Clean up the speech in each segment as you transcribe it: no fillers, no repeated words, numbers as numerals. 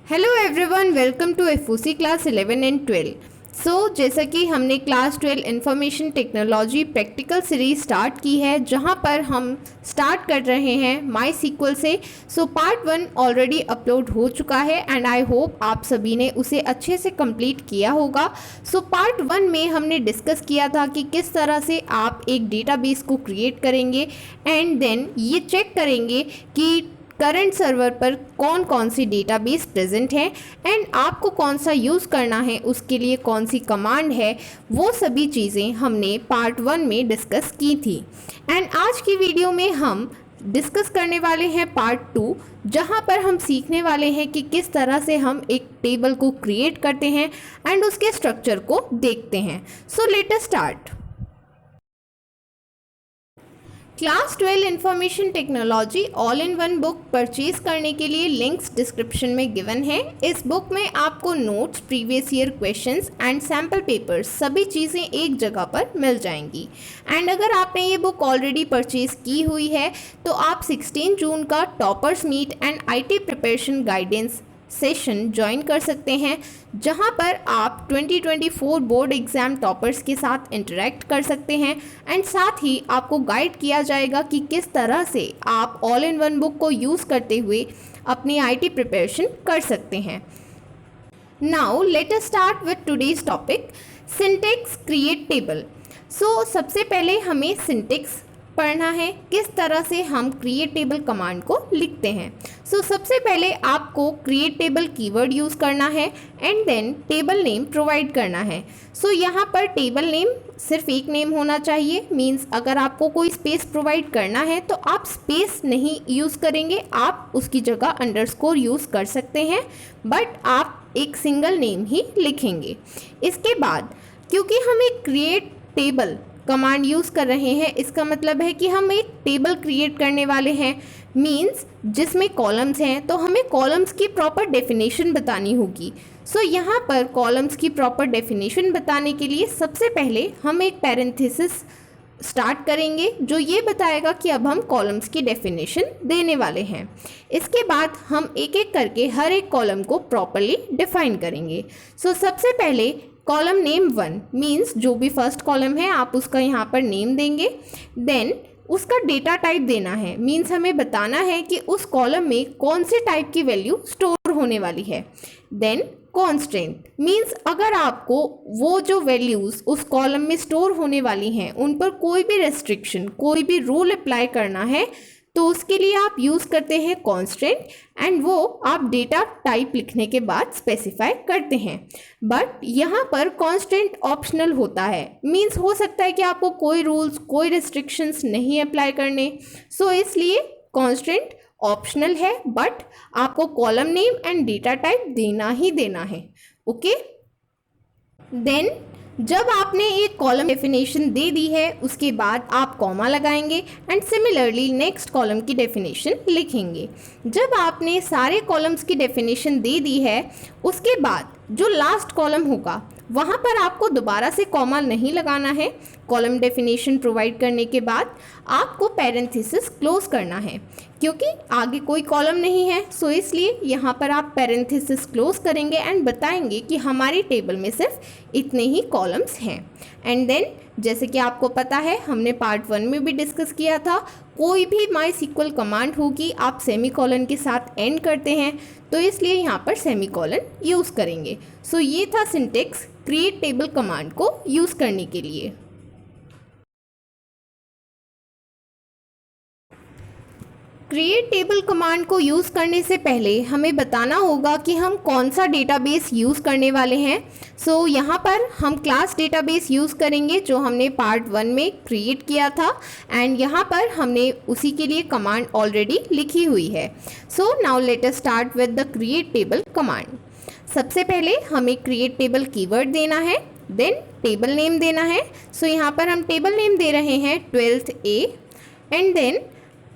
Hello everyone, welcome to FOC class 11 and 12। जैसा कि हमने class 12 information technology practical series start की है, जहां पर हम स्टार्ट कर रहे हैं माई सीक्वल से। पार्ट 1 ऑलरेडी अपलोड हो चुका है एंड आई होप आप सभी ने उसे अच्छे से कंप्लीट किया होगा। पार्ट 1 में हमने डिस्कस किया था कि किस तरह से आप एक डेटाबेस को क्रिएट करेंगे एंड देन ये चेक करेंगे कि करंट सर्वर पर कौन कौन सी डेटाबेस प्रेजेंट है एंड आपको कौन सा यूज़ करना है, उसके लिए कौन सी कमांड है, वो सभी चीज़ें हमने पार्ट 1 में डिस्कस की थी। एंड आज की वीडियो में हम डिस्कस करने वाले हैं पार्ट 2, जहां पर हम सीखने वाले हैं कि किस तरह से हम एक टेबल को क्रिएट करते हैं एंड उसके स्ट्रक्चर को देखते हैं। Late us start. Class 12 information technology all in one book purchase करने के लिए लिंक्स डिस्क्रिप्शन में गिवन है। इस बुक में आपको notes, previous year questions and sample papers सभी चीज़ें एक जगह पर मिल जाएंगी। एंड अगर आपने ये बुक ऑलरेडी परचेज की हुई है तो आप 16 जून का toppers meet and IT preparation guidance session join कर सकते हैं, जहां पर आप 2024 बोर्ड एग्ज़ाम टॉपर्स के साथ इंटरेक्ट कर सकते हैं एंड साथ ही आपको गाइड किया जाएगा कि किस तरह से आप ऑल इन वन बुक को यूज़ करते हुए अपनी IT प्रिपरेशन कर सकते हैं। Now let us start with today's topic, syntax create table. सबसे पहले हमें सिंटेक्स पढ़ना है, किस तरह से हम क्रिएट टेबल कमांड को लिखते हैं। सबसे पहले आपको क्रिएट टेबल कीवर्ड यूज़ करना है and then table name provide करना है। यहाँ पर टेबल नेम सिर्फ एक नेम होना चाहिए, मींस अगर आपको कोई स्पेस प्रोवाइड करना है तो आप स्पेस नहीं यूज़ करेंगे, आप उसकी जगह अंडरस्कोर यूज़ कर सकते हैं, बट आप एक सिंगल नेम ही लिखेंगे। इसके बाद क्योंकि हम एक क्रिएट टेबल कमांड यूज़ कर रहे हैं, इसका मतलब है कि हम एक टेबल क्रिएट करने वाले हैं, मींस जिसमें कॉलम्स हैं, तो हमें कॉलम्स की प्रॉपर डेफिनेशन बतानी होगी। यहाँ पर कॉलम्स की प्रॉपर डेफिनेशन बताने के लिए सबसे पहले हम एक पैरेंथेसिस स्टार्ट करेंगे जो ये बताएगा कि अब हम कॉलम्स की डेफिनेशन देने वाले हैं। इसके बाद हम एक एक करके हर एक कॉलम को प्रॉपरली डिफाइन करेंगे। सबसे पहले कॉलम नेम 1 मीन्स जो भी फर्स्ट कॉलम है आप उसका यहाँ पर नेम देंगे। देन उसका डेटा टाइप देना है, मीन्स हमें बताना है कि उस कॉलम में कौन से टाइप की वैल्यू स्टोर होने वाली है। देन कॉन्स्टेंट मीन्स अगर आपको वो जो वैल्यूज़ उस कॉलम में स्टोर होने वाली हैं उन पर कोई भी रेस्ट्रिक्शन, कोई भी रूल अप्लाई करना है तो उसके लिए आप यूज़ करते हैं कॉन्स्टेंट एंड वो आप डेटा टाइप लिखने के बाद स्पेसिफाई करते हैं। बट यहाँ पर कॉन्स्टेंट ऑप्शनल होता है, मींस हो सकता है कि आपको कोई रूल्स, कोई रिस्ट्रिक्शंस नहीं अप्लाई करने, इसलिए कॉन्स्टेंट ऑप्शनल है, बट आपको column name and data type देना ही देना है। ओके, देन जब आपने एक कॉलम डेफिनेशन दे दी है उसके बाद आप कॉमा लगाएंगे एंड सिमिलरली नेक्स्ट कॉलम की डेफिनेशन लिखेंगे। जब आपने सारे कॉलम्स की डेफिनेशन दे दी है उसके बाद जो लास्ट कॉलम होगा वहाँ पर आपको दोबारा से कॉमा नहीं लगाना है। कॉलम डेफिनेशन प्रोवाइड करने के बाद आपको पैरेंथेसिस क्लोज करना है, क्योंकि आगे कोई कॉलम नहीं है, इसलिए यहाँ पर आप पैरेंथेसिस क्लोज करेंगे एंड बताएंगे कि हमारी टेबल में सिर्फ इतने ही कॉलम्स हैं। एंड देन जैसे कि आपको पता है, हमने पार्ट 1 में भी डिस्कस किया था, कोई भी माई सीक्वल कमांड होगी आप सेमीकोलन के साथ एंड करते हैं, तो इसलिए यहाँ पर सेमीकोलन यूज़ करेंगे। ये था सिंटेक्स क्रिएट टेबल कमांड को यूज़ करने के लिए। क्रिएट टेबल कमांड को यूज़ करने से पहले हमें बताना होगा कि हम कौन सा डेटाबेस यूज़ करने वाले हैं। यहाँ पर हम क्लास डेटाबेस यूज़ करेंगे जो हमने पार्ट 1 में क्रिएट किया था एंड यहाँ पर हमने उसी के लिए कमांड ऑलरेडी लिखी हुई है। Now let us start with the create table command. सबसे पहले हमें क्रिएट टेबल कीवर्ड देना है, देन टेबल नेम देना है। यहाँ पर हम टेबल नेम दे रहे हैं 12th A एंड देन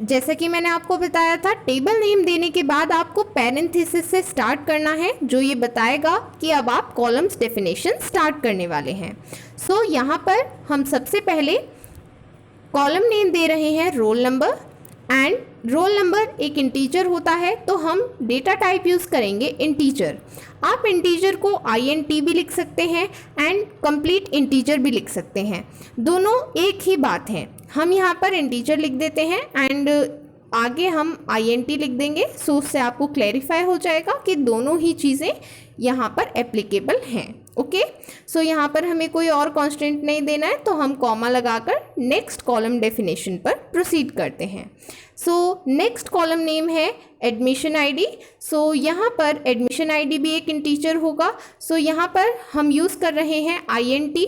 जैसा कि मैंने आपको बताया था, टेबल नेम देने के बाद आपको पैरेंथेसिस से स्टार्ट करना है जो ये बताएगा कि अब आप कॉलम्स डेफिनेशन स्टार्ट करने वाले हैं। यहाँ पर हम सबसे पहले कॉलम नेम दे रहे हैं roll number and roll number एक इंटीजर होता है, तो हम डेटा टाइप यूज़ करेंगे इंटीजर। आप इंटीजर को INT भी लिख सकते हैं एंड कंप्लीट इंटीजर भी लिख सकते हैं, दोनों एक ही बात है। हम यहाँ पर इंटीजर लिख देते हैं एंड आगे हम INT लिख देंगे, सो उससे आपको क्लैरिफाई हो जाएगा कि दोनों ही चीज़ें यहाँ पर एप्लीकेबल हैं। ओके, सो यहाँ पर हमें कोई और कांस्टेंट नहीं देना है, तो हम कॉमा लगाकर नेक्स्ट कॉलम डेफिनेशन पर प्रोसीड करते हैं। सो नेक्स्ट कॉलम नेम है एडमिशन ID। सो यहाँ पर एडमिशन ID भी एक इंटीजर होगा। सो यहाँ पर हम यूज़ कर रहे हैं INT।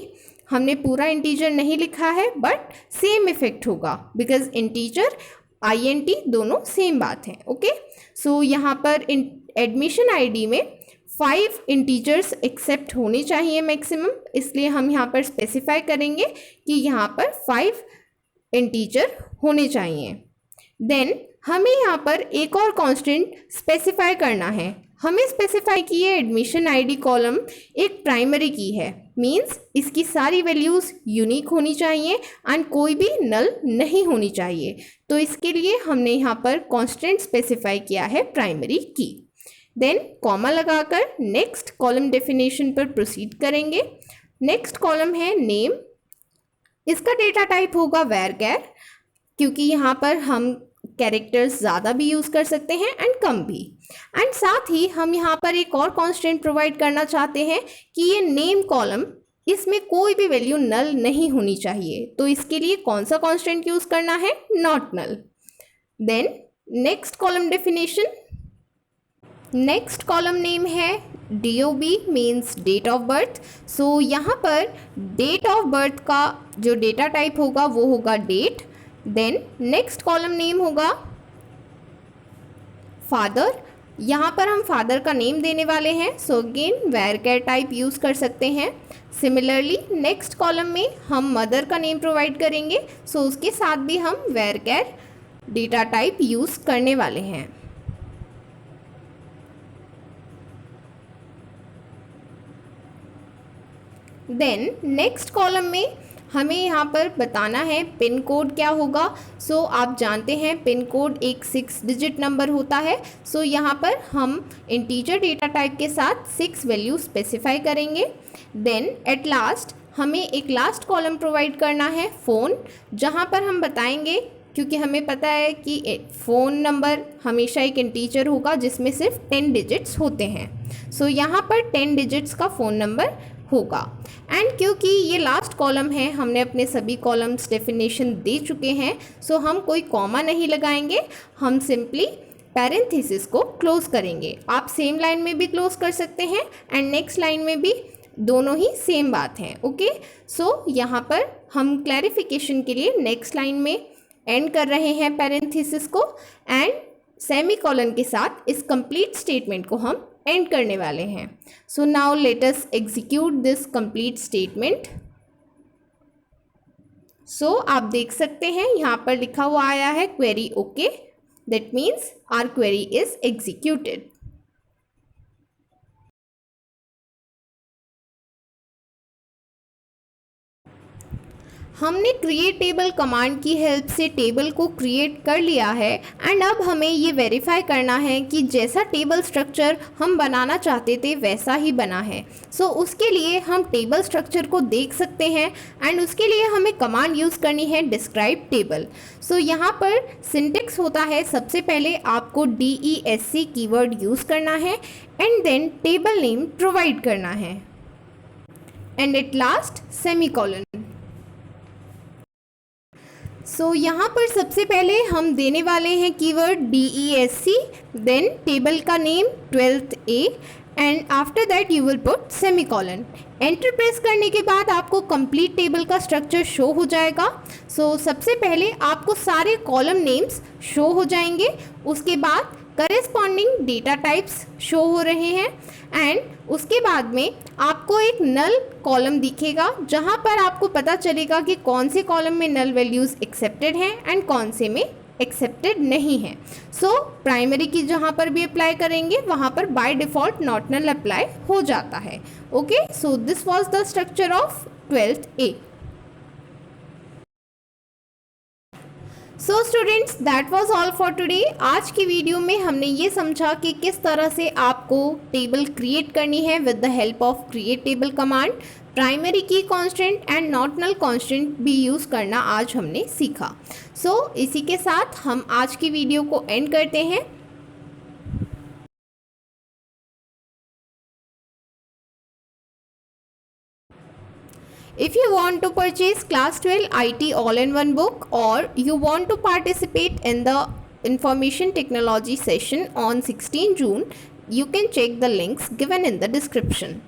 हमने पूरा इंटीजर नहीं लिखा है, बट सेम इफेक्ट होगा बिकॉज इंटीजर INT दोनों सेम बात है। ओके, सो यहाँ पर एडमिशन ID में 5 इंटीजर्स एक्सेप्ट होने चाहिए मैक्सिमम, इसलिए हम यहाँ पर स्पेसिफाई करेंगे कि यहाँ पर 5 इंटीजर होने चाहिए। देन हमें यहाँ पर एक और कांस्टेंट स्पेसिफाई करना है। हमें स्पेसिफाई की है एडमिशन ID कॉलम एक प्राइमरी की है, मींस इसकी सारी वैल्यूज़ यूनिक होनी चाहिए एंड कोई भी नल नहीं होनी चाहिए। तो इसके लिए हमने यहाँ पर कांस्टेंट स्पेसिफाई किया है प्राइमरी की। देन कॉमा लगाकर नेक्स्ट कॉलम डेफिनेशन पर प्रोसीड करेंगे। नेक्स्ट कॉलम है नेम। इसका डेटा टाइप होगा varchar, क्योंकि यहाँ पर हम कैरेक्टर्स ज़्यादा भी यूज़ कर सकते हैं एंड कम भी। एंड साथ ही हम यहाँ पर एक और कांस्टेंट प्रोवाइड करना चाहते हैं कि ये नेम कॉलम, इसमें कोई भी वैल्यू नल नहीं होनी चाहिए, तो इसके लिए कौन सा कांस्टेंट यूज़ करना है, not null. Then next column definition. Next column name है DOB means date of birth. So यहाँ पर डेट ऑफ बर्थ का जो डेटा टाइप होगा वो होगा date. Then next column name होगा फादर। यहाँ पर हम फादर का नेम देने वाले हैं, so again varchar type use कर सकते हैं। सिमिलरली नेक्स्ट कॉलम में हम मदर का नेम प्रोवाइड करेंगे, सो उसके साथ भी हम varchar डेटा टाइप यूज़ करने वाले हैं। देन नेक्स्ट कॉलम में हमें यहाँ पर बताना है पिन कोड क्या होगा। सो आप जानते हैं पिन कोड एक 6 डिजिट नंबर होता है। सो यहाँ पर हम इंटीजर डेटा टाइप के साथ 6 वैल्यू स्पेसिफाई करेंगे। देन एट लास्ट हमें एक लास्ट कॉलम प्रोवाइड करना है फ़ोन, जहाँ पर हम बताएंगे, क्योंकि हमें पता है कि फ़ोन नंबर हमेशा एक इंटीजर होगा जिसमें सिर्फ 10 डिजिट्स होते हैं। सो यहाँ पर 10 डिजिट्स का फ़ोन नंबर होगा। एंड क्योंकि ये लास्ट कॉलम है, हमने अपने सभी कॉलम्स डेफिनेशन दे चुके हैं, सो हम कोई कॉमा नहीं लगाएंगे, हम सिंपली पैरेंथेसिस को क्लोज करेंगे। आप सेम लाइन में भी क्लोज कर सकते हैं एंड नेक्स्ट लाइन में भी, दोनों ही सेम बात है। ओके, सो यहाँ पर हम क्लैरिफिकेशन के लिए नेक्स्ट लाइन में एंड कर रहे हैं पैरेंथेसिस को एंड सेमीकोलन के साथ इस कंप्लीट स्टेटमेंट को हम एंड करने वाले हैं। So now let us execute this complete statement. So आप देख सकते हैं यहाँ पर लिखा हुआ आया है query okay, that means our query is executed. हमने क्रिएट टेबल कमांड की हेल्प से टेबल को क्रिएट कर लिया है एंड अब हमें ये वेरीफाई करना है कि जैसा टेबल स्ट्रक्चर हम बनाना चाहते थे वैसा ही बना है। सो उसके लिए हम टेबल स्ट्रक्चर को देख सकते हैं एंड उसके लिए हमें कमांड यूज़ करनी है डिस्क्राइब टेबल। सो यहाँ पर सिंटेक्स होता है, सबसे पहले आपको DESC कीवर्ड यूज़ करना है and then table name provide करना है and at last semicolon. So यहाँ पर सबसे पहले हम देने वाले हैं कीवर्ड DESC, देन टेबल का name 12th A and after that you will put semicolon. Enter press करने के बाद आपको कंप्लीट टेबल का स्ट्रक्चर शो हो जाएगा। सो सबसे पहले आपको सारे कॉलम नेम्स शो हो जाएंगे, उसके बाद करेस्पॉन्डिंग डेटा टाइप्स शो हो रहे हैं एंड उसके बाद में आपको एक नल कॉलम दिखेगा जहां पर आपको पता चलेगा कि कौन से कॉलम में नल वैल्यूज़ एक्सेप्टेड हैं एंड कौन से में एक्सेप्टेड नहीं है। सो प्राइमरी की जहां पर भी अप्लाई करेंगे वहां पर by default not null apply हो जाता है। Okay, so this was the structure of 12th A। So students, that was all for today. आज की वीडियो में हमने ये समझा कि किस तरह से आपको टेबल क्रिएट करनी है with the help of create table command. Primary की कांस्टेंट एंड नॉट-नल कांस्टेंट भी यूज़ करना आज हमने सीखा। सो इसी के साथ हम आज की वीडियो को एंड करते हैं। If you want to purchase Class 12 IT all-in-one book, or you want to participate in the information technology session on 16 June, you can check the links given in the description.